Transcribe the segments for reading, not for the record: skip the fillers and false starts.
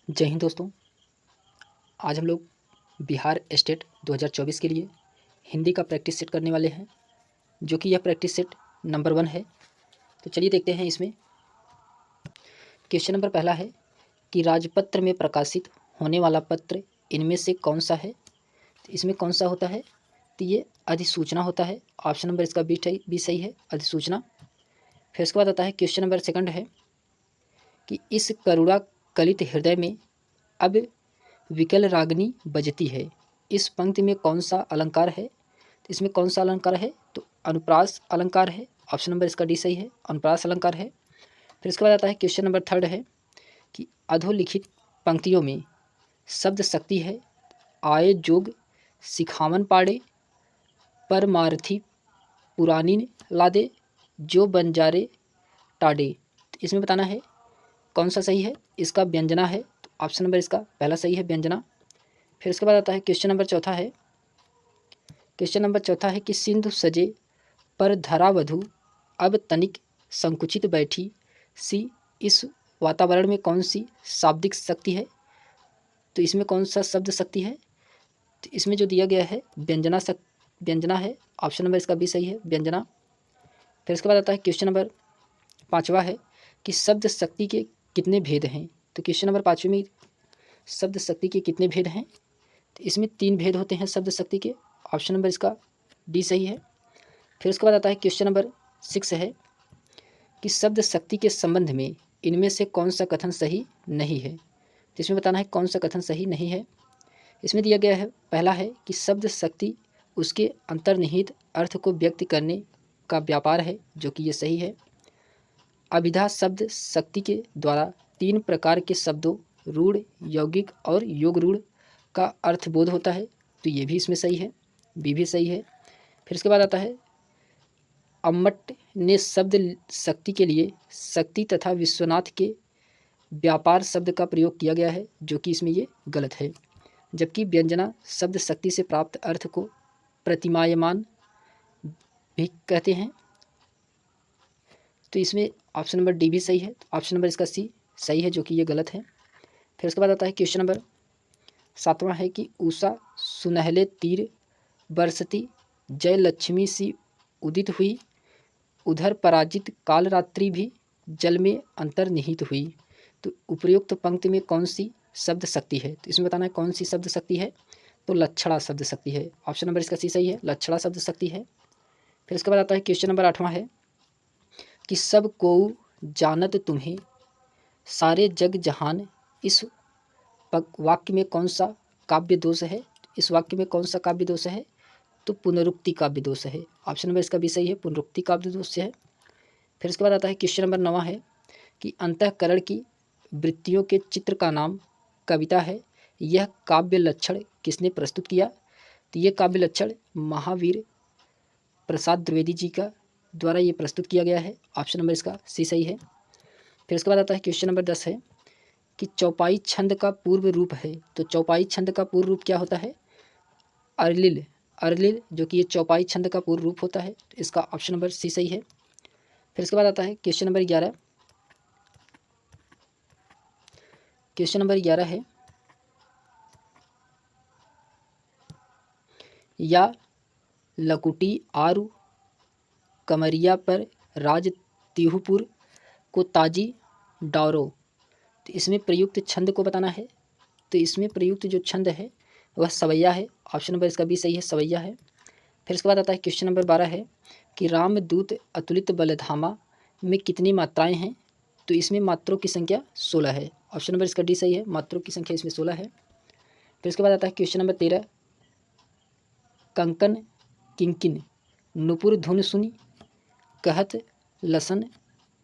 जय हिंद दोस्तों। आज हम लोग बिहार स्टेट 2024 के लिए हिंदी का प्रैक्टिस सेट करने वाले हैं, जो कि यह प्रैक्टिस सेट नंबर 1 है। तो चलिए देखते हैं। इसमें क्वेश्चन नंबर पहला है कि राजपत्र में प्रकाशित होने वाला पत्र इनमें से कौन सा है। तो इसमें कौन सा होता है, तो ये अधिसूचना होता है। ऑप्शन नंबर इसका बी सही है, अधिसूचना। फिर उसके बाद आता है क्वेश्चन नंबर सेकंड है कि इस करुणा कलित हृदय में अब विकल रागनी बजती है। इस पंक्ति में कौन सा अलंकार है। तो इसमें कौन सा अलंकार है, तो अनुप्रास अलंकार है। ऑप्शन नंबर इसका डी सही है, अनुप्रास अलंकार है। फिर इसके बाद आता है क्वेश्चन नंबर थर्ड है कि अधोलिखित पंक्तियों में शब्द शक्ति है। आए जोग सिखावन पाड़े, परमार्थी पुरानी लादे, जो बंजारे टाडे। तो इसमें बताना है कौन सा सही है। इसका व्यंजना है, तो ऑप्शन नंबर इसका पहला सही है, व्यंजना। फिर उसके बाद आता है क्वेश्चन नंबर चौथा है। क्वेश्चन नंबर चौथा है कि सिंधु सजे पर धरावधु अब तनिक संकुचित बैठी सी, इस वातावरण में कौन सी शाब्दिक शक्ति है। तो इसमें कौन सा शब्द शक्ति है, तो इसमें जो दिया गया है व्यंजना है। ऑप्शन नंबर इसका भी सही है, व्यंजना। फिर उसके बाद आता है क्वेश्चन नंबर पाँचवा है कि शब्द शक्ति के कितने भेद हैं। तो क्वेश्चन नंबर 5 में शब्द शक्ति के कितने भेद हैं, तो इसमें 3 भेद होते हैं शब्द शक्ति के। ऑप्शन नंबर इसका डी सही है। फिर उसके बाद आता है क्वेश्चन नंबर 6 है कि शब्द शक्ति के संबंध में इनमें से कौन सा कथन सही नहीं है। तो इसमें बताना है कौन सा कथन सही नहीं है। इसमें दिया गया है, पहला है कि शब्द शक्ति उसके अंतर्निहित अर्थ को व्यक्त करने का व्यापार है, जो कि ये सही है। अभिधा शब्द शक्ति के द्वारा 3 प्रकार के शब्दों रूढ़, यौगिक और योग रूढ़ का अर्थबोध होता है, तो ये भी इसमें सही है, बी भी सही है। फिर इसके बाद आता है अम्मट ने शब्द शक्ति के लिए शक्ति तथा विश्वनाथ के व्यापार शब्द का प्रयोग किया गया है, जो कि इसमें ये गलत है। जबकि व्यंजना शब्द शक्ति से प्राप्त अर्थ को प्रतिमायमान भी कहते हैं, तो इसमें ऑप्शन नंबर डी भी सही है। तो ऑप्शन नंबर इसका सी सही है, जो कि ये गलत है। फिर उसके बाद आता है क्वेश्चन नंबर 7वां है कि उषा सुनहले तीर बरसती जय लक्ष्मी सी उदित हुई, उधर पराजित काल रात्रि भी जल में अंतर्निहित हुई। तो उपयुक्त पंक्ति में कौन सी शब्द शक्ति है। तो इसमें बताना है कौन सी शब्द शक्ति है, तो लक्षणा शब्द शक्ति है। ऑप्शन नंबर इसका सी सही है, लक्षणा शब्द शक्ति है। फिर उसके बाद आता है क्वेश्चन नंबर 8वां है कि सब को जानत तुम्हें सारे जग जहान, इस वाक्य में कौन सा काव्य दोष है। इस वाक्य में कौन सा काव्य दोष है, तो पुनरुक्ति काव्य दोष है। ऑप्शन नंबर इसका भी सही है, पुनरुक्ति काव्य दोष है। फिर उसके बाद आता है क्वेश्चन नंबर 9 है कि अंतःकरण की वृत्तियों के चित्र का नाम कविता है, यह काव्य लक्षण किसने प्रस्तुत किया। तो ये काव्य लक्षण महावीर प्रसाद द्विवेदी जी का द्वारा ये प्रस्तुत किया गया है। ऑप्शन नंबर इसका सी सही है। फिर उसके बाद आता है क्वेश्चन नंबर 10 है कि चौपाई छंद का पूर्व रूप है। तो चौपाई छंद का पूर्व रूप क्या होता है, अरलिल, अरलिल, जो कि ये चौपाई छंद का पूर्व रूप होता है। तो इसका ऑप्शन नंबर सी सही है। फिर उसके बाद आता है क्वेश्चन नंबर 11। क्वेश्चन नंबर 11 है या लकुटी आरु कमरिया पर राज तिहुपुर को ताजी डारो। तो इसमें प्रयुक्त छंद को बताना है। तो इसमें प्रयुक्त जो छंद है वह सवैया है। ऑप्शन नंबर इसका भी सही है, सवैया है। फिर इसके बाद आता है क्वेश्चन नंबर 12 है कि रामदूत अतुलित बलधामा में कितनी मात्राएं हैं। तो इसमें मात्रों की संख्या 16 है। ऑप्शन नंबर इसका डी सही है, मात्रों की संख्या इसमें 16 है। फिर इसके बाद आता है क्वेश्चन नंबर 13, कंकन किंकिन नुपुर धुन सुनी, कहत लसन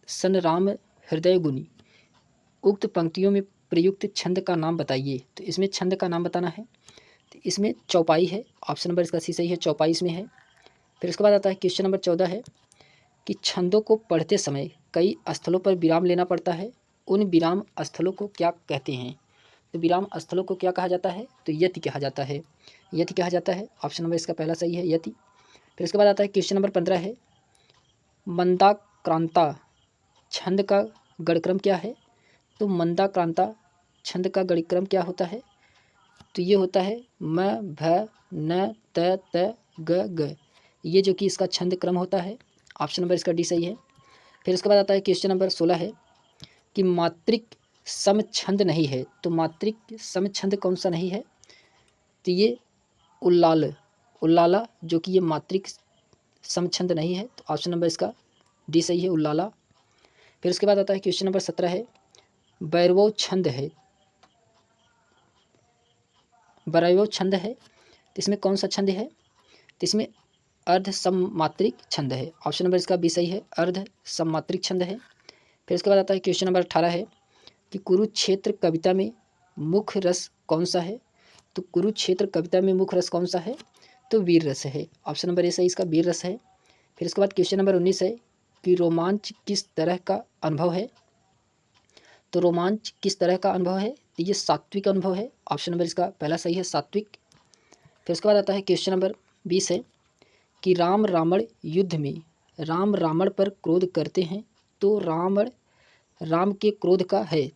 सन राम हृदय गुनी, उक्त पंक्तियों में प्रयुक्त छंद का नाम बताइए। तो इसमें छंद का नाम बताना है। तो इसमें चौपाई है। ऑप्शन नंबर इसका सी सही है, चौपाई इसमें है। फिर उसके बाद आता है क्वेश्चन नंबर 14 है कि छंदों को पढ़ते समय कई स्थलों पर विराम लेना पड़ता है, उन विराम स्थलों को क्या कहते हैं। तो विराम स्थलों को क्या कहा जाता है, तो यति कहा जाता है, यति कहा जाता है। ऑप्शन नंबर इसका पहला सही है, यति। फिर इसके बाद आता है क्वेश्चन नंबर 15 है मंदाक्रांता छंद का गढ़क्रम क्या है। तो मंदाक्रांता छंद का गणिक्रम क्या होता है? तो ये होता है म भ न त त ग ग। ये जो कि इसका छंद क्रम होता है। ऑप्शन नंबर इसका डी सही है। फिर उसके बाद आता है क्वेश्चन नंबर 16 है कि मात्रिक सम छंद नहीं है। तो मात्रिक सम छंद कौन सा नहीं है? तो ये उल्लाला जो कि ये मात्रिक सम छंद नहीं है। तो ऑप्शन नंबर इसका डी सही है, उल्लाला। फिर उसके बाद आता है क्वेश्चन नंबर 17 है बैरवो छंद है। बैरवो छंद है तो इसमें कौन सा छंद है? तो इसमें अर्ध सममात्रिक छंद है। ऑप्शन नंबर इसका बी सही है, अर्ध सममात्रिक छंद है। फिर उसके बाद आता है क्वेश्चन नंबर 18 है कि कुरुक्षेत्र कविता में मुख्य रस कौन सा है? तो कुरुक्षेत्र कविता में मुख्य रस कौन सा है? तो वीर रस है। ऑप्शन नंबर ए सही इसका वीर रस है। फिर उसके बाद क्वेश्चन नंबर 19 है कि रोमांच किस तरह का अनुभव है? तो रोमांच किस तरह का अनुभव है? तो ये सात्विक अनुभव है। ऑप्शन नंबर इसका पहला सही है, सात्विक। फिर उसके बाद आता है क्वेश्चन नंबर 20 है कि राम रावण युद्ध में राम रावण पर क्रोध करते हैं तो रावण राम के क्रोध का है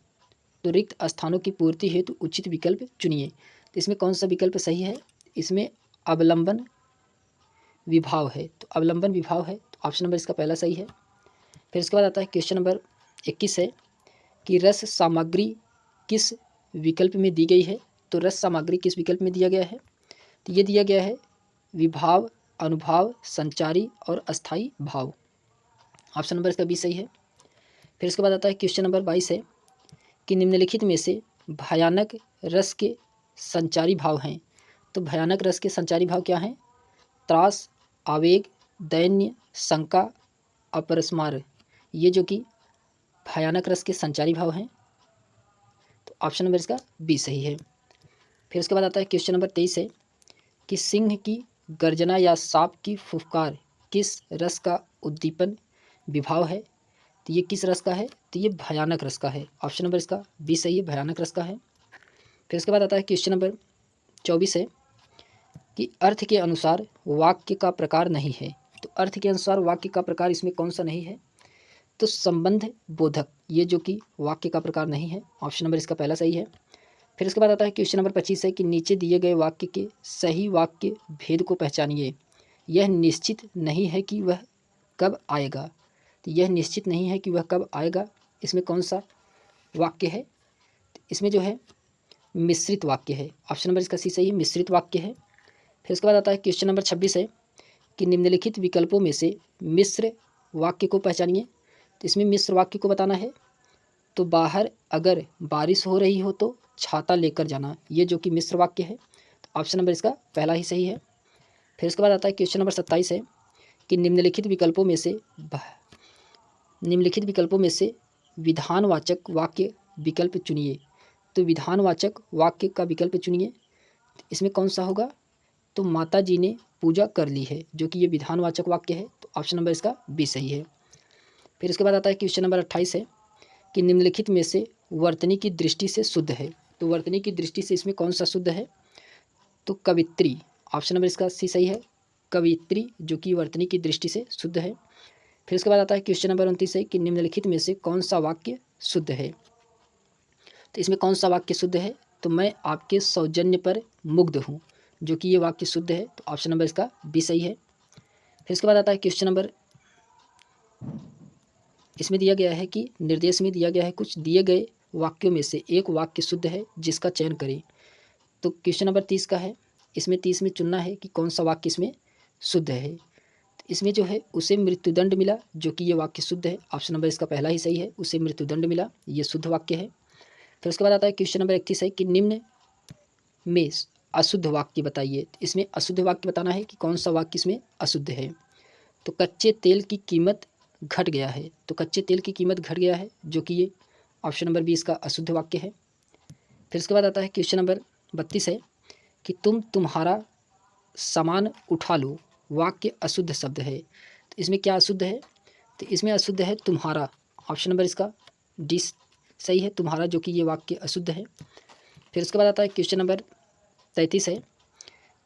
तो रिक्त स्थानों की पूर्ति हेतु उचित विकल्प चुनिए। तो इसमें कौन सा विकल्प सही है? इसमें अवलंबन विभाव है। तो अवलंबन विभाव है, तो ऑप्शन नंबर इसका पहला सही है। फिर उसके बाद आता है क्वेश्चन नंबर 21 है कि रस सामग्री किस विकल्प में दी गई है? तो रस सामग्री किस विकल्प में दिया गया है? तो ये दिया गया है विभाव, अनुभाव, संचारी और अस्थाई भाव। ऑप्शन नंबर इसका बी सही है। फिर इसके बाद आता है क्वेश्चन नंबर 22 है कि निम्नलिखित में से भयानक रस के संचारी भाव हैं। तो भयानक रस के संचारी भाव क्या हैं? त्रास, आवेग, दैन्य, शंका, अपरस्मार। ये जो कि भयानक रस के संचारी भाव हैं। तो ऑप्शन नंबर इसका बी सही है। फिर उसके बाद आता है क्वेश्चन नंबर 23 है कि सिंह की गर्जना या सांप की फुफकार किस रस का उद्दीपन विभाव है? तो ये किस रस का है? तो ये भयानक रस का है। ऑप्शन नंबर इसका बी सही है, भयानक रस का है। फिर उसके बाद आता है क्वेश्चन नंबर 24 है कि अर्थ के अनुसार वाक्य का प्रकार नहीं है। तो अर्थ के अनुसार वाक्य का प्रकार इसमें कौन सा नहीं है? तो संबंध बोधक, ये जो कि वाक्य का प्रकार नहीं है। ऑप्शन नंबर इसका पहला सही है। फिर उसके बाद आता है क्वेश्चन नंबर 25 है कि नीचे दिए गए वाक्य के सही वाक्य भेद को पहचानिए। यह निश्चित नहीं है कि वह कब आएगा। तो यह निश्चित नहीं है कि वह कब आएगा, इसमें कौन सा वाक्य है? इसमें जो है मिश्रित वाक्य है। ऑप्शन नंबर इसका सी सही है, मिश्रित वाक्य है। फिर उसके बाद आता है क्वेश्चन नंबर 26 है कि निम्नलिखित विकल्पों में से मिश्र वाक्य को पहचानिए। तो इसमें मिश्र वाक्य को बताना है। तो बाहर अगर बारिश हो रही हो तो छाता लेकर जाना, ये जो कि मिश्र वाक्य है। तो ऑप्शन नंबर इसका पहला ही सही है। फिर उसके बाद आता है क्वेश्चन नंबर 27 है कि निम्नलिखित विकल्पों में से विधानवाचक वाक्य विकल्प चुनिए। तो विधानवाचक वाक्य का विकल्प चुनिए। इसमें कौन सा होगा? तो माता जी ने पूजा कर ली है, जो कि ये विधानवाचक वाक्य है। तो ऑप्शन नंबर इसका बी सही है। फिर उसके बाद आता है क्वेश्चन नंबर 28 है कि निम्नलिखित में से वर्तनी की दृष्टि से शुद्ध है। तो वर्तनी की दृष्टि से इसमें कौन सा शुद्ध है? तो कवित्री। ऑप्शन नंबर इसका सी सही है, कवित्री जो कि वर्तनी की दृष्टि से शुद्ध है। फिर उसके बाद आता है क्वेश्चन नंबर 29 है कि निम्नलिखित में से कौन सा वाक्य शुद्ध है? तो इसमें कौन सा वाक्य शुद्ध है? तो मैं आपके सौजन्य पर मुग्ध हूँ, जो कि ये वाक्य शुद्ध है। तो ऑप्शन नंबर इसका बी सही है। फिर उसके बाद आता है क्वेश्चन नंबर, इसमें दिया गया है कि निर्देश में दिया गया है कुछ दिए गए वाक्यों में से एक वाक्य शुद्ध है जिसका चयन करें। तो क्वेश्चन नंबर 30 का है, इसमें 30 में चुनना है कि कौन सा वाक्य इसमें शुद्ध है। तो इसमें जो है उसे मृत्युदंड मिला, जो कि ये वाक्य शुद्ध है। ऑप्शन नंबर इसका पहला ही सही है, उसे मृत्युदंड मिला, ये शुद्ध वाक्य है। फिर उसके बाद आता है क्वेश्चन नंबर 31 है कि निम्न में अशुद्ध वाक्य बताइए। इसमें अशुद्ध वाक्य बताना है कि कौन सा वाक्य इसमें अशुद्ध है। तो कच्चे तेल की कीमत घट गया है। तो कच्चे तेल की कीमत घट गया है, जो कि ये ऑप्शन नंबर 20 का अशुद्ध वाक्य है। फिर उसके बाद आता है क्वेश्चन नंबर 32 है कि तुम्हारा सामान उठा लो, वाक्य अशुद्ध शब्द है। तो इसमें क्या अशुद्ध है? तो इसमें अशुद्ध है तुम्हारा। ऑप्शन नंबर इसका डी सही है, तुम्हारा, जो कि ये वाक्य अशुद्ध है। फिर उसके बाद आता है क्वेश्चन नंबर 33 है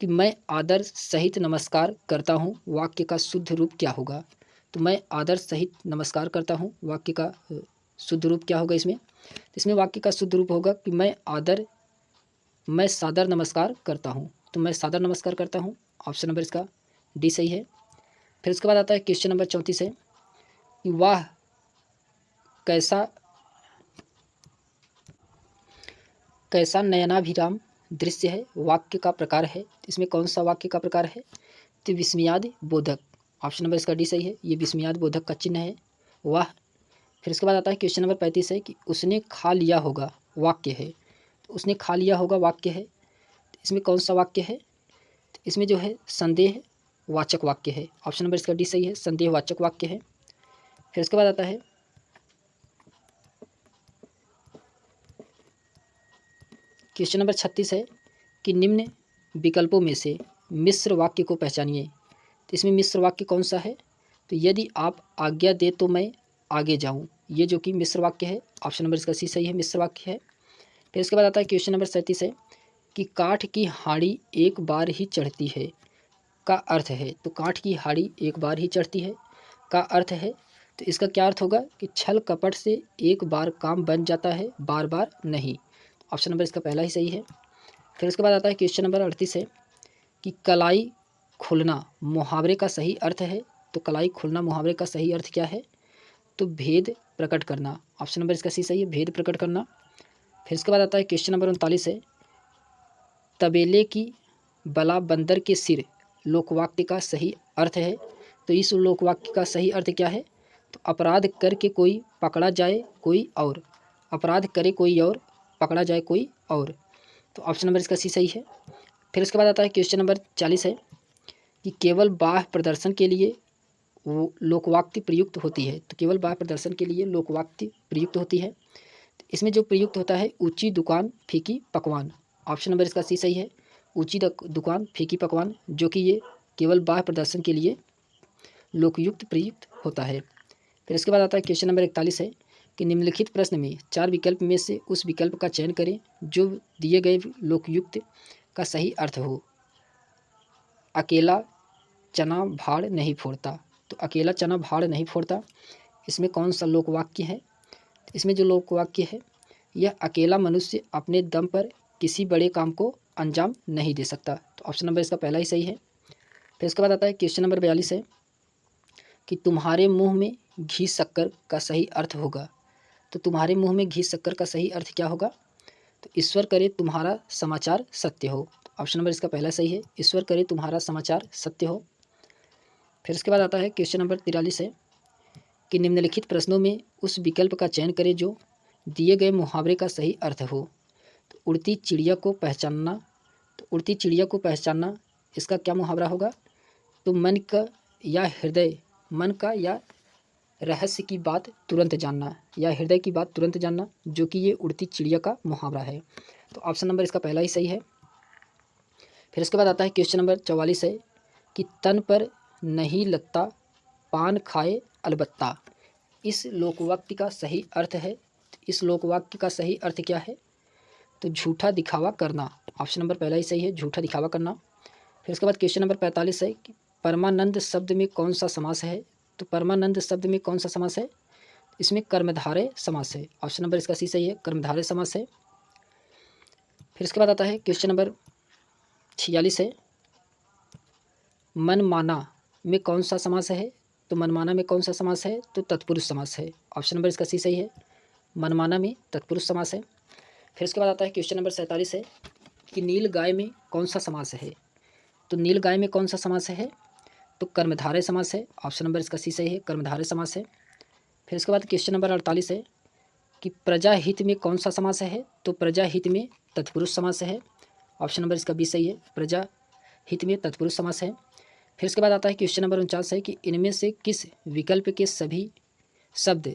कि मैं आदर सहित नमस्कार करता हूँ, वाक्य का शुद्ध रूप क्या होगा? तो मैं आदर सहित नमस्कार करता हूँ, वाक्य का शुद्ध रूप क्या होगा इसमें? तो इसमें वाक्य का शुद्ध रूप होगा कि मैं सादर नमस्कार करता हूँ। तो मैं सादर नमस्कार करता हूँ, ऑप्शन नंबर इसका डी सही है। फिर उसके बाद आता है क्वेश्चन नंबर 34 है कि वाह कैसा नयनाभिराम दृश्य है, वाक्य का प्रकार है। इसमें कौन सा वाक्य का प्रकार है? तो विस्मयाद बोधक, ऑप्शन नंबर इसका डी सही है। ये विस्मयाद बोधक का चिन्ह है, वाह। फिर उसके बाद आता है क्वेश्चन नंबर 35 है कि उसने खा लिया होगा, वाक्य है। तो उसने खा लिया होगा वाक्य है। इसमें कौन सा वाक्य है? तो इसमें जो है संदेह वाचक वाक्य है, ऑप्शन नंबर इसका डी सही है, संदेह वाचक वाक्य है। फिर उसके बाद आता है क्वेश्चन नंबर 36 है कि निम्न विकल्पों में से मिश्र वाक्य को पहचानिए। तो इसमें मिश्र वाक्य कौन सा है? तो यदि आप आज्ञा दे तो मैं आगे जाऊं, ये जो कि मिश्र वाक्य है, ऑप्शन नंबर इसका सी सही है, मिश्र वाक्य है। फिर इसके बाद आता है क्वेश्चन नंबर 37 है कि काठ की हाड़ी एक बार ही चढ़ती है का अर्थ है। तो काठ की हाड़ी एक बार ही चढ़ती है का अर्थ है, तो इसका क्या अर्थ होगा कि छल कपट से एक बार काम बन जाता है, बार बार नहीं। ऑप्शन नंबर इसका पहला ही सही है। फिर उसके बाद आता है क्वेश्चन नंबर 38 है कि कलाई खुलना मुहावरे का सही अर्थ है। तो कलाई खुलना मुहावरे का सही अर्थ क्या है? तो भेद प्रकट करना, ऑप्शन नंबर इसका सी सही है, भेद प्रकट करना। फिर उसके बाद आता है क्वेश्चन नंबर 39 है तबेले की बला बंदर के सिर लोकवाक्य का सही अर्थ है। तो इस लोकवाक्य का सही अर्थ क्या है? तो अपराध करके कोई पकड़ा जाए कोई और, अपराध करे कोई और पकड़ा जाए कोई और। तो ऑप्शन नंबर इसका सी सही है। फिर उसके बाद आता है क्वेश्चन नंबर 40 है कि केवल बाह्य प्रदर्शन के लिए वो लोकवाक्य प्रयुक्त होती है। तो केवल बाह्य प्रदर्शन के लिए लोकवाक्य प्रयुक्त होती है। इसमें जो प्रयुक्त होता है ऊंची दुकान फीकी पकवान, ऑप्शन नंबर इसका सी सही है, ऊंची दुकान फीकी पकवान, जो कि ये केवल बाह्य प्रदर्शन के लिए लोकयुक्त प्रयुक्त होता है। फिर इसके बाद आता है क्वेश्चन नंबर 41 है कि निम्नलिखित प्रश्न में 4 विकल्प में से उस विकल्प का चयन करें जो दिए गए लोकयुक्त का सही अर्थ हो। अकेला चना भाड़ नहीं फोड़ता, तो अकेला चना भाड़ नहीं फोड़ता, इसमें कौन सा लोकवाक्य है? इसमें जो लोकवाक्य है यह अकेला मनुष्य अपने दम पर किसी बड़े काम को अंजाम नहीं दे सकता। तो ऑप्शन नंबर इसका पहला ही सही है। फिर उसके बाद आता है क्वेश्चन नंबर 42 है कि तुम्हारे मुंह में घी शक्कर का सही अर्थ होगा। तो तुम्हारे मुंह में घी शक्कर का सही अर्थ क्या होगा? तो ईश्वर करे तुम्हारा समाचार सत्य हो, ऑप्शन नंबर इसका पहला सही है, ईश्वर करे तुम्हारा समाचार सत्य हो। फिर उसके बाद आता है क्वेश्चन नंबर 43 है कि निम्नलिखित प्रश्नों में उस विकल्प का चयन करें जो दिए गए मुहावरे का सही अर्थ हो। तो उड़ती चिड़िया को पहचानना, तो उड़ती चिड़िया को पहचानना इसका क्या मुहावरा होगा? तो मन का या रहस्य की बात तुरंत जानना, या हृदय की बात तुरंत जानना, जो कि ये उड़ती चिड़िया का मुहावरा है। तो ऑप्शन नंबर इसका पहला ही सही है। फिर उसके बाद आता है क्वेश्चन नंबर 44 है कि तन पर नहीं लगता पान खाए अलबत्ता, इस लोकवाक्य का सही अर्थ है। इस लोकवाक्य का सही अर्थ क्या है? तो झूठा दिखावा करना, ऑप्शन नंबर पहला ही सही है, झूठा दिखावा करना। फिर उसके बाद क्वेश्चन नंबर 45 है कि परमानंद शब्द में कौन सा समास है? तो परमानंद शब्द में कौन सा समास है? इसमें कर्मधारय समास है, ऑप्शन नंबर इसका सी सही है, कर्मधारय समास है। फिर उसके बाद आता है क्वेश्चन नंबर 46 है मनमाना में कौन सा समास है? तो मनमाना में कौन सा समास है? तो तत्पुरुष समास है, ऑप्शन नंबर इसका सी सही है, मनमाना में तत्पुरुष समास है। फिर उसके बाद आता है क्वेश्चन नंबर 47 है कि नील गाय में कौन सा समास है? तो नील गाय में कौन सा समास है? तो कर्मधारय समास है, ऑप्शन नंबर इसका सी सही है, कर्मधारय समास है। फिर उसके बाद क्वेश्चन नंबर 48 है कि प्रजा हित में कौन सा समास है? तो प्रजा हित में तत्पुरुष समास है, ऑप्शन नंबर इसका बी सही है, प्रजा हित में तत्पुरुष समास है। फिर उसके बाद आता है क्वेश्चन नंबर 49 है कि इनमें से किस विकल्प के सभी शब्द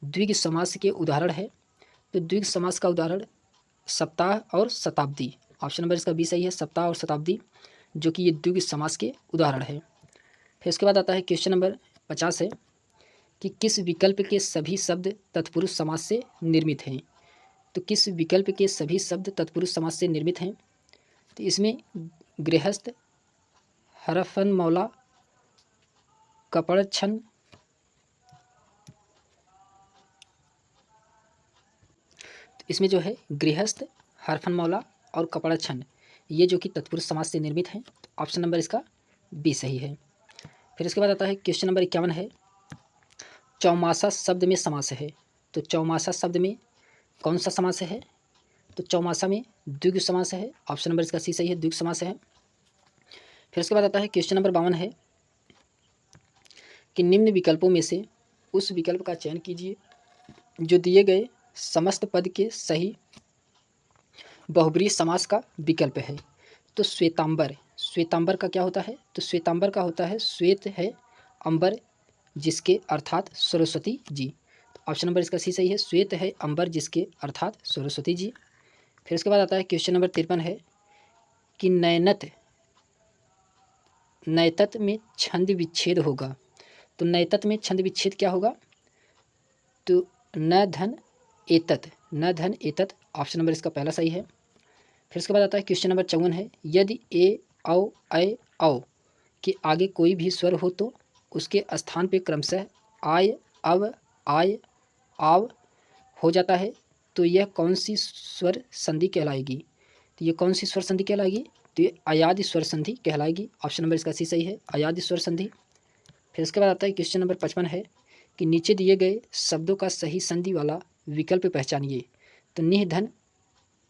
द्विग समास के उदाहरण है? तो द्विग समास का उदाहरण सप्ताह और शताब्दी, ऑप्शन नंबर इसका बी सही है, सप्ताह और शताब्दी, जो कि ये द्विग समास के उदाहरण है। फिर उसके बाद आता है क्वेश्चन नंबर 50 है कि किस विकल्प के सभी शब्द तत्पुरुष समास से निर्मित हैं? तो किस विकल्प के सभी शब्द तत्पुरुष समास से निर्मित हैं? तो इसमें गृहस्थ, हरफन मौला, कपड़छन, इसमें जो है गृहस्थ, हरफनमौला और कपड़ाछंद ये जो कि तत्पुरुष समास से निर्मित हैं। तो ऑप्शन नंबर इसका बी सही है। फिर इसके बाद आता है क्वेश्चन नंबर 51 है, चौमासा शब्द में समास है। तो चौमासा शब्द में कौन सा समास है? तो चौमासा में द्विगु समास है। ऑप्शन नंबर इसका सी सही है, द्विगु समास है। फिर उसके बाद आता है क्वेश्चन नंबर 52 है कि निम्न विकल्पों में से उस विकल्प का चयन कीजिए जो दिए गए समस्त पद के सही बहुब्रीहि समास का विकल्प है। तो श्वेतांबर, श्वेतांबर का क्या होता है? तो श्वेतांबर का होता है श्वेत है अंबर जिसके अर्थात सरस्वती जी। तो ऑप्शन नंबर इसका सी सही है, श्वेत है अंबर जिसके अर्थात सरस्वती जी। फिर उसके बाद आता है क्वेश्चन नंबर 53 है कि नैतत में छंद विच्छेद होगा। तो नैतत में छंद विच्छेद क्या होगा? तो न धन एतत, न धन एतत, ऑप्शन नंबर इसका पहला सही है। फिर उसके बाद आता है क्वेश्चन नंबर 54 है, यदि ए औ ऐ औ के आगे कोई भी स्वर हो तो उसके स्थान पे क्रमशः आय अव आय आव हो जाता है, तो यह कौन सी स्वर संधि कहलाएगी? तो ये कौन सी स्वर संधि कहलाएगी? तो ये अयादि स्वर संधि कहलाएगी। ऑप्शन नंबर इसका सी सही है, अयादि स्वर संधि। फिर उसके बाद आता है क्वेश्चन नंबर 55 है कि नीचे दिए गए शब्दों का सही संधि वाला विकल्प पहचानिए। तो निधन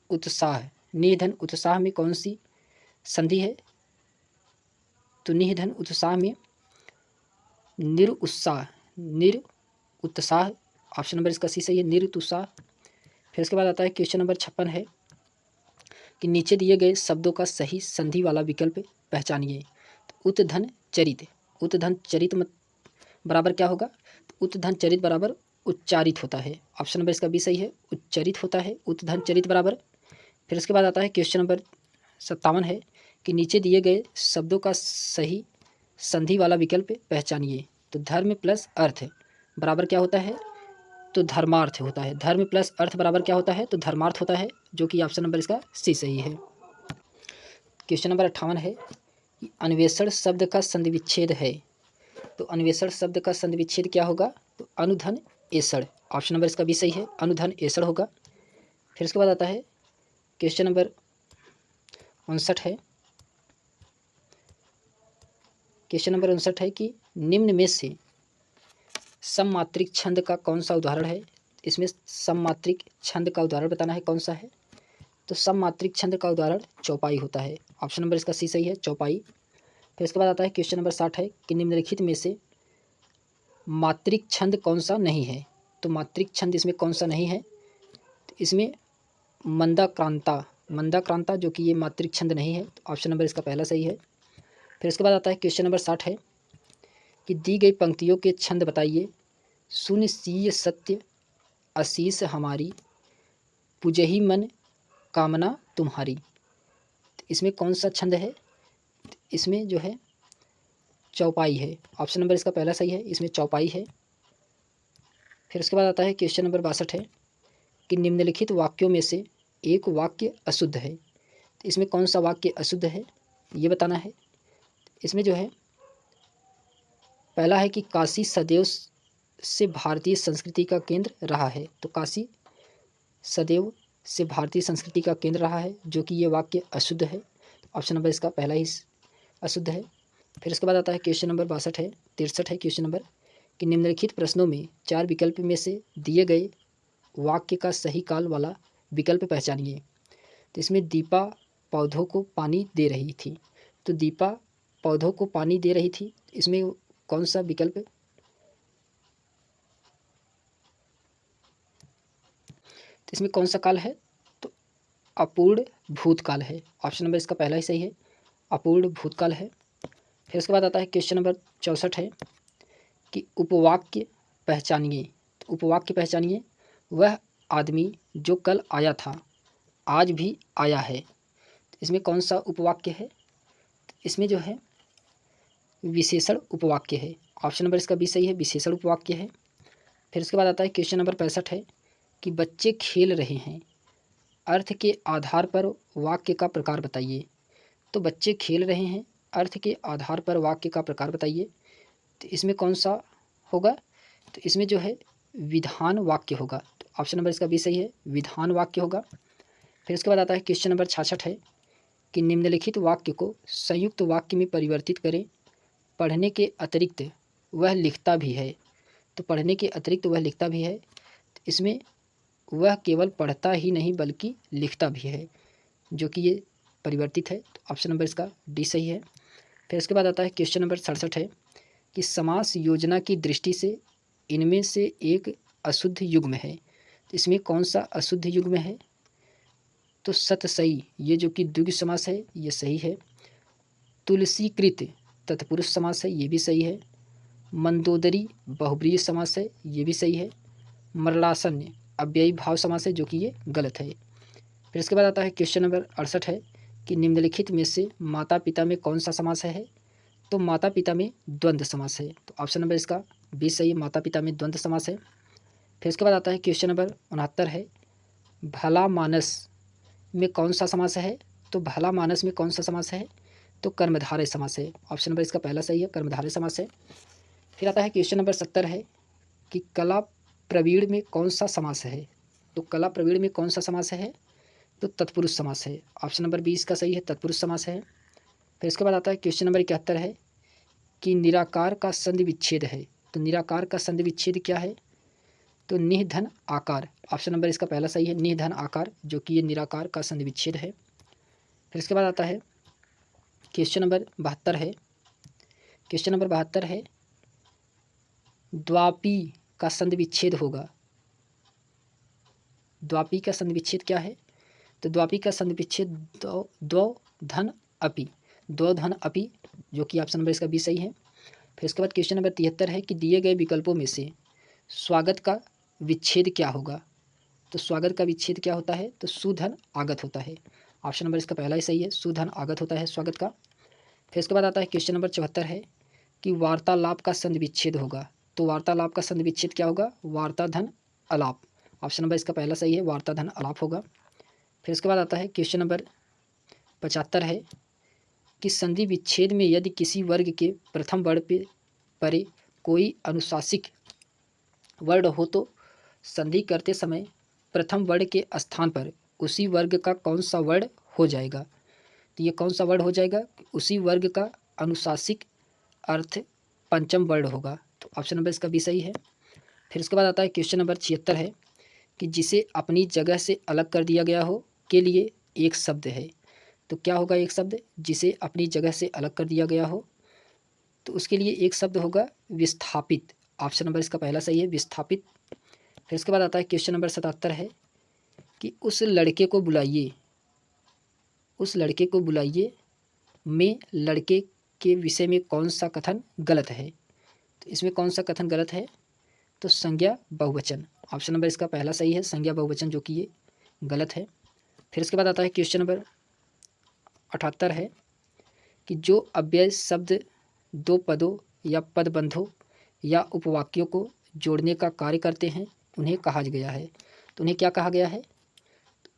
उत्साह, निधन उत्साह में कौन सी संधि है? तो निधन उत्साह में निरुत्साह, निरुत्साह, ऑप्शन नंबर इसका सी सही है, निरुत्साह। फिर उसके बाद आता है क्वेश्चन नंबर 56 है कि नीचे दिए गए शब्दों का सही संधि वाला विकल्प पहचानिए। तो उत्धन चरित, उत्धन चरित बराबर क्या होगा? तो उत्धन चरित बराबर उच्चारित होता है। ऑप्शन नंबर इसका बी सही है, उच्चारित होता है उत्धन चरित बराबर। फिर उसके बाद आता है क्वेश्चन नंबर 57 है कि नीचे दिए गए शब्दों का सही संधि वाला विकल्प पहचानिए। तो धर्म प्लस अर्थ बराबर क्या होता है? तो धर्मार्थ होता है। धर्म प्लस अर्थ बराबर क्या होता है? तो धर्मार्थ होता है, जो कि ऑप्शन नंबर इसका सी सही है। क्वेश्चन नंबर 58 है कि अन्वेषण शब्द का संधि विच्छेद है। तो अन्वेषण शब्द का संधि विच्छेद क्या होगा? तो अनुधन एषण, ऑप्शन नंबर इसका भी सही है, अनुधन एषण होगा। फिर उसके बाद आता है क्वेश्चन नंबर 59 है, क्वेश्चन नंबर 59 है कि निम्न में से सममात्रिक छंद का कौन सा उदाहरण है? इसमें सममात्रिक छंद का उदाहरण बताना है, कौन सा है? तो सममात्रिक छंद का उदाहरण चौपाई होता है। ऑप्शन नंबर इसका सी सही है, चौपाई। फिर इसके बाद आता है क्वेश्चन नंबर 60 है कि निम्नलिखित में से मात्रिक छंद कौन सा नहीं है? तो मात्रिक छंद इसमें कौन सा नहीं है? तो इसमें मंदाक्रांता, मंदाक्रांता जो कि ये मात्रिक छंद नहीं है। तो ऑप्शन नंबर इसका पहला सही है। फिर इसके बाद आता है क्वेश्चन नंबर 60 है कि दी गई पंक्तियों के छंद बताइए। सुन सीय सत्य आशीष हमारी, पुजहि मन कामना तुम्हारी। तो इसमें कौन सा छंद है? इसमें जो है चौपाई है। ऑप्शन नंबर इसका पहला सही है, इसमें चौपाई है। फिर उसके बाद आता है क्वेश्चन नंबर 62 है कि निम्नलिखित वाक्यों में से एक वाक्य अशुद्ध है। तो इसमें कौन सा वाक्य अशुद्ध है ये बताना है। इसमें जो है पहला है कि काशी सदैव से भारतीय संस्कृति का केंद्र रहा है। तो काशी सदैव से भारतीय संस्कृति का केंद्र रहा है, जो कि ये वाक्य अशुद्ध है। ऑप्शन नंबर इसका पहला ही अशुद्ध है। फिर उसके बाद आता है क्वेश्चन नंबर 63 है, 63 है क्वेश्चन नंबर कि निम्नलिखित प्रश्नों में 4 विकल्प में से दिए गए वाक्य का सही काल वाला विकल्प पहचानिए। तो इसमें दीपा पौधों को पानी दे रही थी। तो दीपा पौधों को पानी दे रही थी, इसमें कौन सा विकल्प? तो इसमें कौन सा काल है? तो अपूर्ण भूतकाल है। ऑप्शन नंबर इसका पहला ही सही है, अपूर्ण भूतकाल है। फिर उसके बाद आता है क्वेश्चन नंबर 64 है कि उपवाक्य पहचानिए। तो उपवाक्य पहचानिए, वह आदमी जो कल आया था आज भी आया है। तो इसमें कौन सा उपवाक्य है? इसमें जो है विशेषण उपवाक्य है। ऑप्शन नंबर इसका भी सही है, विशेषण उपवाक्य है। फिर उसके बाद आता है क्वेश्चन नंबर 65 है कि बच्चे खेल रहे हैं, अर्थ के आधार पर वाक्य का प्रकार बताइए। तो बच्चे खेल रहे हैं, अर्थ के आधार पर वाक्य का प्रकार बताइए। तो इसमें कौन सा होगा? तो इसमें जो है विधान वाक्य होगा। तो ऑप्शन नंबर इसका बी सही है, विधान वाक्य होगा। फिर इसके बाद आता है क्वेश्चन नंबर 66 है कि निम्नलिखित वाक्य को संयुक्त वाक्य में परिवर्तित करें। पढ़ने के अतिरिक्त वह लिखता भी है। तो पढ़ने के अतिरिक्त वह लिखता भी है, इसमें वह केवल पढ़ता ही नहीं बल्कि लिखता भी है, जो कि ये परिवर्तित है। तो ऑप्शन नंबर इसका डी सही है। फिर इसके बाद आता है क्वेश्चन नंबर 67 है कि समास योजना की दृष्टि से इनमें से एक अशुद्ध युग्म है। तो इसमें कौन सा अशुद्ध युग्म है? तो सत सही, ये जो कि द्विगु समास है ये सही है। तुलसीकृत तत्पुरुष समास है, ये भी सही है। मंदोदरी बहुब्रीहि समास है, ये भी सही है। मरलासन अव्ययी भाव समास है, जो कि ये गलत है। फिर इसके बाद आता है क्वेश्चन नंबर 68 है कि निम्नलिखित में से माता पिता में कौन सा समास है? तो माता पिता में द्वंद्व समास है। तो ऑप्शन नंबर इसका बी सही है, माता पिता में द्वंद्व समास है। फिर इसके बाद आता है क्वेश्चन नंबर 69 है, भला मानस में कौन सा समास है? तो भला मानस में कौन सा समास है? तो कर्मधारय समास है। ऑप्शन नंबर इसका पहला सही है, कर्मधारय समास है। फिर आता है क्वेश्चन नंबर 70 है कि कला प्रवीण में कौन सा समास है? तो कला प्रवीण में कौन सा समास है? तो तत्पुरुष समास है। ऑप्शन नंबर 20 का सही है, तत्पुरुष समास है। फिर इसके बाद आता है क्वेश्चन नंबर 71 है कि निराकार का संधि विच्छेद है। तो निराकार का संधि विच्छेद क्या है? तो निह धन आकार। ऑप्शन नंबर इसका पहला सही है, निह धन आकार, जो कि ये निराकार का संधि विच्छेद है। फिर इसके बाद आता है क्वेश्चन नंबर 72 है। क्वेश्चन नंबर 72 है, द्वापी का संधि विच्छेद होगा। द्वापी का संधि विच्छेद क्या है? तो द्वापी का संधि विच्छेद द्वौ धन अपि, द्वौ धन अपि, जो कि ऑप्शन नंबर इसका बी सही है। फिर इसके बाद क्वेश्चन नंबर 73 है कि दिए गए विकल्पों में से स्वागत का विच्छेद क्या होगा? तो स्वागत का विच्छेद क्या होता है? तो सुधन आगत होता है। ऑप्शन नंबर इसका पहला ही सही है, सुधन आगत होता है स्वागत का। फिर इसके बाद आता है क्वेश्चन नंबर 74 है कि वार्तालाप का संधि विच्छेद होगा। तो वार्तालाप का संधि विच्छेद क्या होगा? वार्ता धन अलाप। ऑप्शन नंबर इसका पहला सही है, वार्ता धन अलाप होगा। फिर इसके बाद आता है क्वेश्चन नंबर 75 है कि संधि विच्छेद में यदि किसी वर्ग के प्रथम वर्ड पे परे कोई अनुशासिक वर्ड हो तो संधि करते समय प्रथम वर्ड के स्थान पर उसी वर्ग का कौन सा वर्ड हो जाएगा? तो ये कौन सा वर्ड हो जाएगा? उसी वर्ग का अनुशासिक अर्थ पंचम वर्ड होगा। तो ऑप्शन नंबर इसका भी सही है। फिर इसके बाद आता है क्वेश्चन नंबर 76 है कि जिसे अपनी जगह से अलग कर दिया गया हो के लिए एक शब्द है। तो क्या होगा एक शब्द? जिसे अपनी जगह से अलग कर दिया गया हो तो उसके लिए एक शब्द होगा विस्थापित। ऑप्शन नंबर इसका पहला सही है, विस्थापित। फिर इसके बाद आता है क्वेश्चन नंबर 77 है कि उस लड़के को बुलाइए, उस लड़के को बुलाइए में लड़के के विषय में कौन सा कथन गलत है? तो इसमें कौन सा कथन गलत है? तो संज्ञा बहुवचन। ऑप्शन नंबर इसका पहला सही है, संज्ञा बहुवचन, जो कि ये गलत है। फिर इसके बाद आता है क्वेश्चन नंबर 78 है कि जो अव्यय शब्द दो पदों या पदबंधों या उपवाक्यों को जोड़ने का कार्य करते हैं उन्हें कहा गया है। तो उन्हें क्या कहा गया है?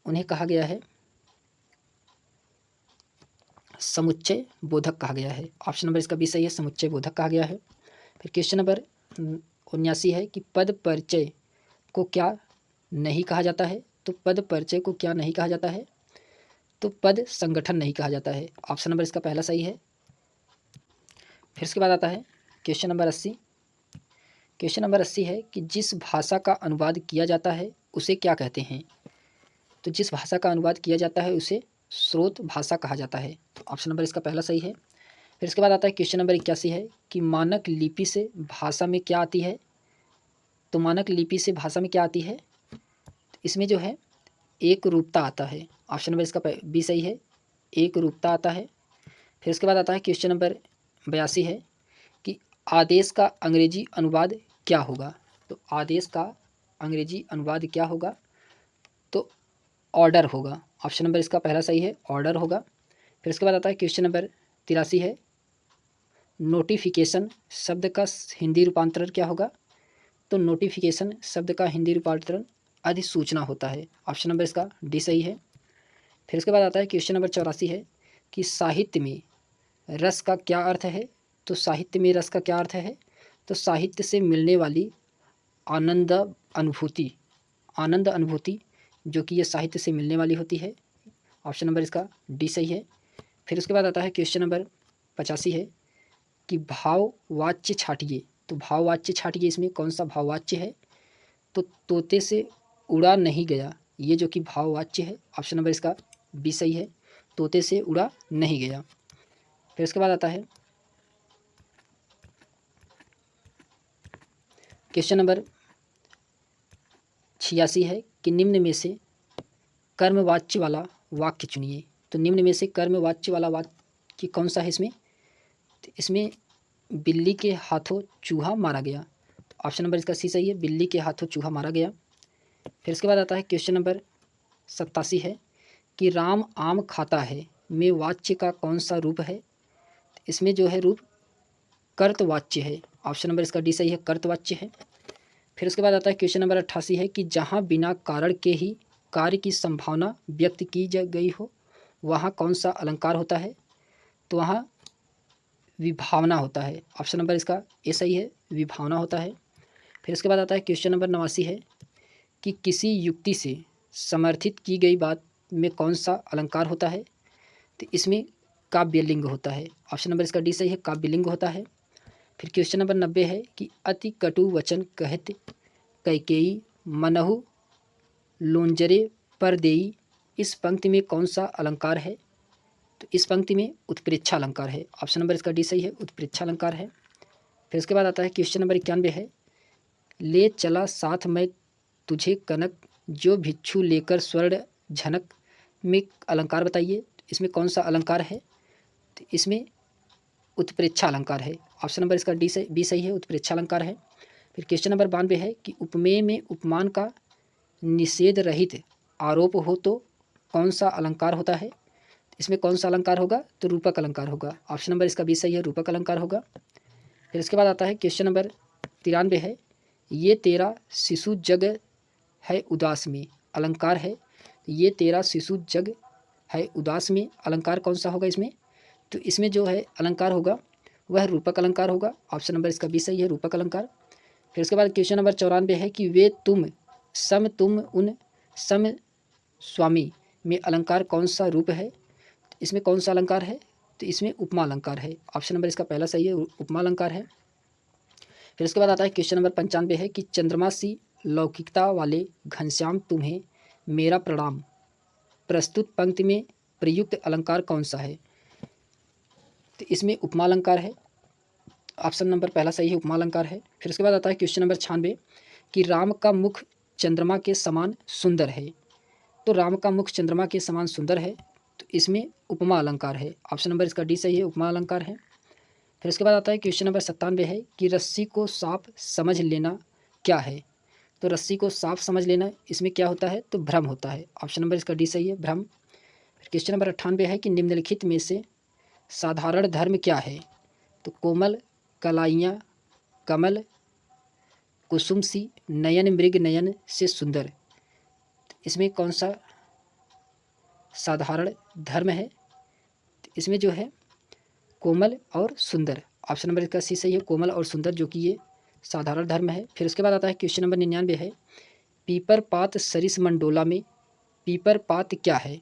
उन्हें कहा गया है समुच्चय बोधक कहा गया है। ऑप्शन नंबर इसका भी सही है, समुच्चय बोधक कहा गया है। फिर क्वेश्चन नंबर 79 है कि पद परिचय को क्या नहीं कहा जाता है? तो पद परिचय को क्या नहीं कहा जाता है? तो पद संगठन नहीं कहा जाता है। ऑप्शन नंबर इसका पहला सही है। फिर इसके बाद आता है क्वेश्चन नंबर 80। क्वेश्चन नंबर 80 है कि जिस भाषा का अनुवाद किया जाता है उसे क्या कहते हैं? तो जिस भाषा का अनुवाद किया जाता है उसे स्रोत भाषा कहा जाता है। तो ऑप्शन नंबर इसका पहला सही है। फिर इसके बाद आता है क्वेश्चन नंबर 81 है कि मानक लिपि से भाषा में क्या आती है? तो मानक लिपि से भाषा में क्या आती है? इसमें जो है एक रूपता आता है। ऑप्शन नंबर इसका बी सही है, एक रूपता आता है। फिर इसके बाद आता है क्वेश्चन नंबर 82 है कि आदेश का अंग्रेजी अनुवाद क्या होगा? तो आदेश का अंग्रेजी अनुवाद क्या होगा? तो ऑर्डर होगा। ऑप्शन नंबर इसका पहला सही है, ऑर्डर होगा। फिर इसके बाद आता है क्वेश्चन नंबर 83 है, नोटिफिकेशन शब्द का हिंदी रूपांतरण क्या होगा? तो नोटिफिकेशन शब्द का हिंदी रूपांतरण अधिसूचना होता है। ऑप्शन नंबर इसका डी सही है। फिर इसके बाद आता है क्वेश्चन नंबर 84 है कि साहित्य में रस का क्या अर्थ है? तो साहित्य में रस का क्या अर्थ है? तो साहित्य से मिलने वाली आनंद अनुभूति, आनंद अनुभूति, जो कि ये साहित्य से मिलने वाली होती है। ऑप्शन नंबर इसका डी सही है। फिर उसके बाद आता है क्वेश्चन नंबर 85 है कि भाववाच्य छाटिए। तो भाववाच्य छाटिए, इसमें कौन सा भाववाच्य है? तो तोते से उड़ा नहीं गया, ये जो कि भाववाच्य है। ऑप्शन नंबर इसका बी सही है, तोते से उड़ा नहीं गया। फिर उसके बाद आता है क्वेश्चन नंबर 86 है कि निम्न में से कर्मवाच्य वाला वाक्य चुनिए। तो निम्न में से कर्मवाच्य वाला वाक्य कौन सा है इसमें? तो इसमें बिल्ली के हाथों चूहा मारा गया। तो ऑप्शन नंबर इसका सी सही है, बिल्ली के हाथों चूहा मारा गया। फिर इसके बाद आता है क्वेश्चन नंबर 87 है कि राम आम खाता है में वाच्य का कौन सा रूप है? इसमें जो है रूप कर्तवाच्य है। ऑप्शन नंबर इसका डी सही है, कर्तवाच्य है। फिर उसके बाद आता है क्वेश्चन नंबर 88 है कि जहाँ बिना कारण के ही कार्य की संभावना व्यक्त की गई हो वहाँ कौन सा अलंकार होता है? तो वहाँ विभावना होता है। ऑप्शन नंबर इसका ए सही है, विभावना होता है। फिर उसके बाद आता है क्वेश्चन नंबर 89 है कि किसी युक्ति से समर्थित की गई बात में कौन सा अलंकार होता है? तो इसमें काव्यलिंग होता है। ऑप्शन नंबर इसका डी सही है, काव्यलिंग होता है। फिर क्वेश्चन नंबर 90 है कि अति कटु वचन कहत कैकेयी मनहु लोंजरे पर देई, इस पंक्ति में कौन सा अलंकार है? तो इस पंक्ति में उत्प्रेक्षा अलंकार है। ऑप्शन नंबर इसका डी सही है, उत्प्रेक्षा अलंकार है। फिर उसके बाद आता है क्वेश्चन नंबर 91 है, ले चला साथ में तुझे कनक जो भिक्षु लेकर स्वर्ण झनक, में अलंकार बताइए। इसमें कौन सा अलंकार है? तो इसमें उत्प्रेक्षा अलंकार है। ऑप्शन नंबर इसका डी से बी सही है, उत्प्रेक्षा अलंकार है। फिर क्वेश्चन नंबर 92 है कि उपमेय में उपमान का निषेध रहित आरोप हो तो कौन सा अलंकार होता है? इसमें कौन सा अलंकार होगा? तो रूपक अलंकार होगा। ऑप्शन नंबर इसका बी सही है, रूपक अलंकार होगा। फिर इसके बाद आता है क्वेश्चन नंबर 93 है, ये तेरा शिशु जग है उदास में, अलंकार है। ये तेरा शिशु जग है उदास में, अलंकार कौन सा होगा इसमें? तो इसमें जो है अलंकार होगा वह रूपक अलंकार होगा। ऑप्शन नंबर इसका बी सही है, रूपक अलंकार। फिर उसके बाद क्वेश्चन नंबर 94 है कि वे तुम सम तुम उन सम स्वामी, में अलंकार कौन सा रूप है? इसमें कौन सा अलंकार है? तो इसमें उपमा अलंकार है। ऑप्शन नंबर इसका पहला सही है, उपमा अलंकार है। फिर उसके बाद आता है क्वेश्चन नंबर 95 है कि चंद्रमा सी लौकिकता वाले घनश्याम तुम्हें मेरा प्रणाम, प्रस्तुत पंक्ति में प्रयुक्त अलंकार कौन सा है? तो इसमें उपमा अलंकार है। ऑप्शन नंबर पहला सही है, उपमा अलंकार है। फिर उसके बाद आता है क्वेश्चन नंबर 96 कि राम का मुख चंद्रमा के समान सुंदर है। तो राम का मुख चंद्रमा के समान सुंदर है, तो इसमें उपमा अलंकार है। ऑप्शन नंबर इसका डी सही है, उपमा अलंकार है। फिर उसके बाद आता है क्वेश्चन नंबर 97 है कि रस्सी को साफ समझ लेना क्या है? तो रस्सी को साफ समझ लेना, इसमें क्या होता है? तो भ्रम होता है। ऑप्शन नंबर इसका डी सही है, भ्रम। फिर क्वेश्चन नंबर 98 है कि निम्नलिखित में से साधारण धर्म क्या है? तो कोमल कलाइयाँ कमल कुसुम सी नयन मृग नयन से सुंदर, इसमें कौन सा साधारण धर्म है? इसमें जो है कोमल और सुंदर। ऑप्शन नंबर इसका सी सही है, कोमल और सुंदर, जो कि ये साधारण धर्म है। फिर उसके बाद आता है क्वेश्चन नंबर 99 है, पीपर पात सरिस मंडोला में पीपर पात क्या है?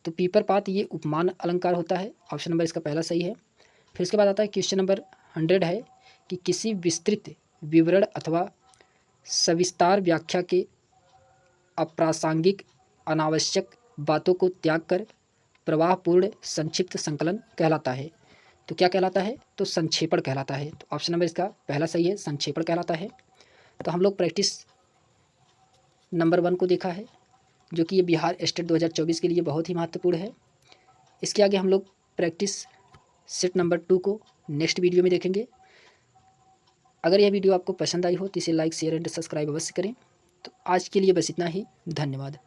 तो पीपर पात ये उपमान अलंकार होता है। ऑप्शन नंबर इसका पहला सही है। फिर उसके बाद आता है क्वेश्चन नंबर 100 है कि किसी विस्तृत विवरण अथवा सविस्तार व्याख्या के अप्रासंगिक अनावश्यक बातों को त्याग कर प्रवाहपूर्ण संक्षिप्त संकलन कहलाता है। तो क्या कहलाता है? तो संक्षेपण कहलाता है। तो ऑप्शन नंबर इसका पहला सही है, संक्षेपण कहलाता है। तो हम लोग प्रैक्टिस नंबर 1 को देखा है, जो कि ये बिहार स्टेट 2024 के लिए बहुत ही महत्वपूर्ण है। इसके आगे हम लोग प्रैक्टिस सेट नंबर 2 को नेक्स्ट वीडियो में देखेंगे। अगर यह वीडियो आपको पसंद आई हो तो इसे लाइक शेयर एंड सब्सक्राइब अवश्य करें। तो आज के लिए बस इतना ही, धन्यवाद।